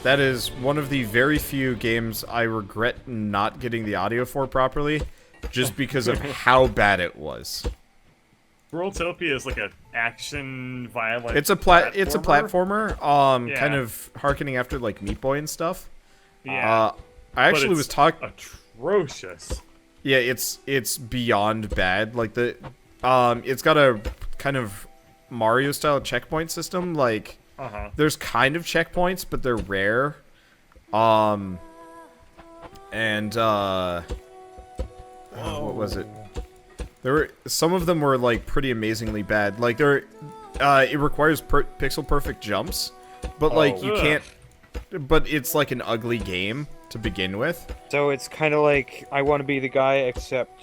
That is one of the very few games I regret not getting the audio for properly, just because of how bad it was. Worldtopia is like an action violent. It's a platformer, Yeah. kind of harkening after like Meat Boy and stuff. Yeah. I actually was talking. Atrocious. Yeah, it's beyond bad. Like it's got a kind of Mario style checkpoint system. Like there's kind of checkpoints, but they're rare. What was it? Some of them were like pretty amazingly bad. Like it requires pixel perfect jumps, but like you can't. But it's like an ugly game to begin with. So it's kind of like I Want to Be the Guy, except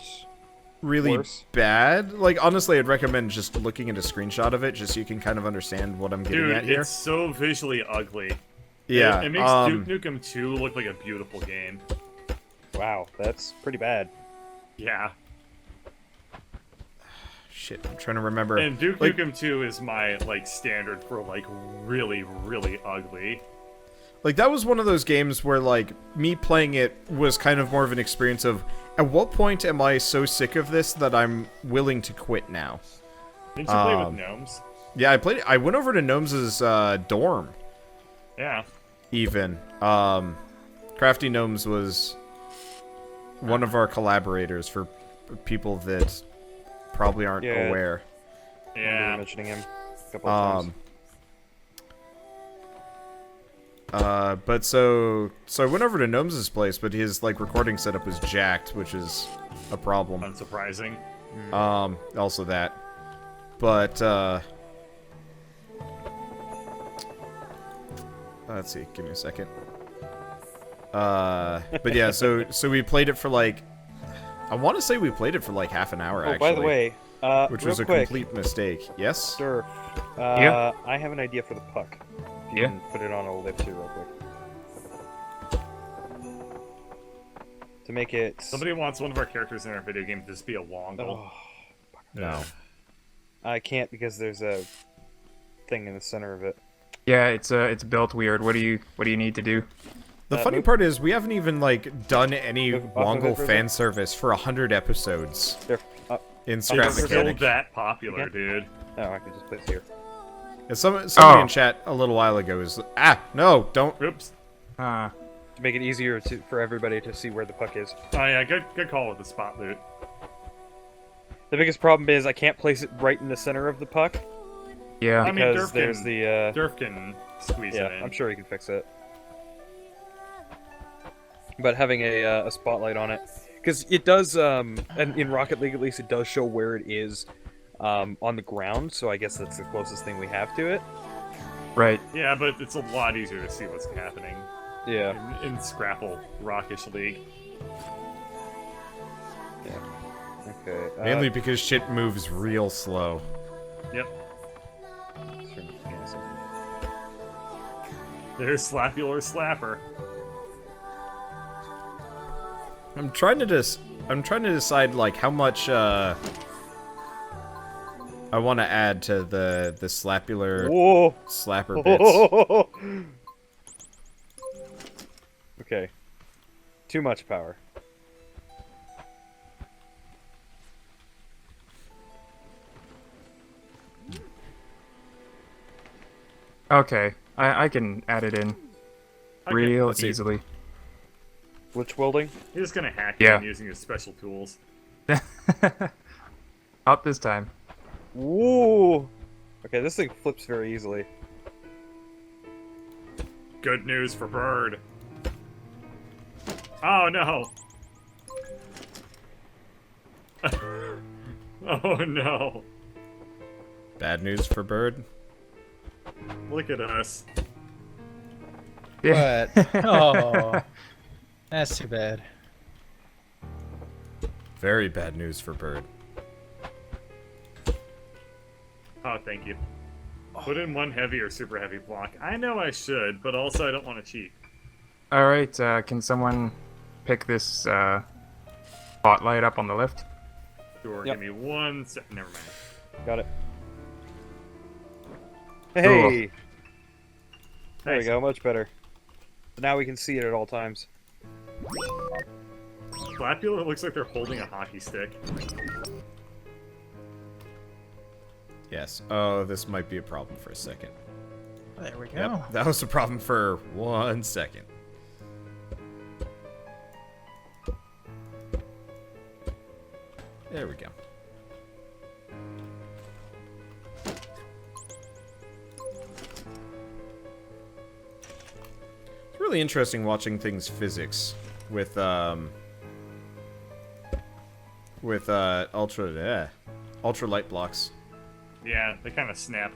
Really worse. bad. Like honestly, I'd recommend just looking at a screenshot of it, just so you can kind of understand what I'm getting at Dude, here. it's so visually ugly. Yeah, It makes Duke Nukem 2 look like a beautiful game. Wow, that's pretty bad. Yeah. shit, I'm trying to remember. And Duke like, Nukem 2 is my like standard for like really, really ugly. like that was one of those games where like me playing it was kind of more of an experience of at what point am I so sick of this that I'm willing to quit now? Didn't you play with gnomes? Yeah, I went over to Gnomes' dorm. Yeah. Even. Crafty Gnomes was one of our collaborators for people that probably aren't Yeah. aware. I remember Yeah. mentioning him a couple of times. But so I went over to Gnomes' place, but his like recording setup was jacked, which is a problem. Unsurprising. Also that. But let's see, give me a second. But yeah, so we played it for like I want to say we played it for like half an hour Oh, actually. by the way, which real was a quick, complete mistake. Yes? Durf, Yeah? I have an idea for the puck. If you Yeah? can put it on a lift here real quick. To make it... Somebody wants one of our characters in our video game to just be a Wongle. Oh, No. I can't because there's a thing in the center of it. Yeah, it's built weird. What do you need to do? The funny move- part is we haven't even like done any Move off of it Wongle for a fan service for 100 episodes There. in It's Scrap still Mechanic. that popular, Okay. dude. Oh, I can just place it here. And somebody Oh. in chat a little while ago was no, don't. Oops. To make it easier for everybody to see where the puck is. Oh yeah, good call with the spot loot. The biggest problem is I can't place it right in the center of the puck Yeah. I mean, because Durf there's can- the Durf can squeeze yeah. it in. I'm sure you can fix it. But having a spotlight on it, because it does, and in Rocket League at least, it does show where it is on the ground. So I guess that's the closest thing we have to it. Right. Yeah, but it's a lot easier to see what's happening Yeah. in Scrapple Rockish League. Okay. Mainly because shit moves real slow. Yep. turn the gas on. There's Slapulor Slapper. I'm trying to decide like how much I want to add to the Slapulor Whoa. slapper bits. Okay. Too much power. Okay. I can add it in real let's see. easily. Glitch welding? He's just gonna hack Yeah. him using his special tools. Not this time. Woo! Okay, this thing flips very easily. Good news for Bird. Oh no! Oh no! Bad news for Bird. Look at us. Yeah. But oh, that's too bad. Very bad news for Bird. Oh, thank you. Put in one heavy or super heavy block. I know I should, but also I don't want to cheat. All right. Can someone pick this spotlight up on the lift? Sure, Yep. give me 1 sec. Never mind. Got it. Hey! There we Nice. go, much better. So now we can see it at all times. Slapulor looks like they're holding a hockey stick. Yes. Oh, this might be a problem for a second. There we go. Yep, that was a problem for 1 second. There we go. It's really interesting watching things physics with ultra light blocks. Yeah, they kind of snap.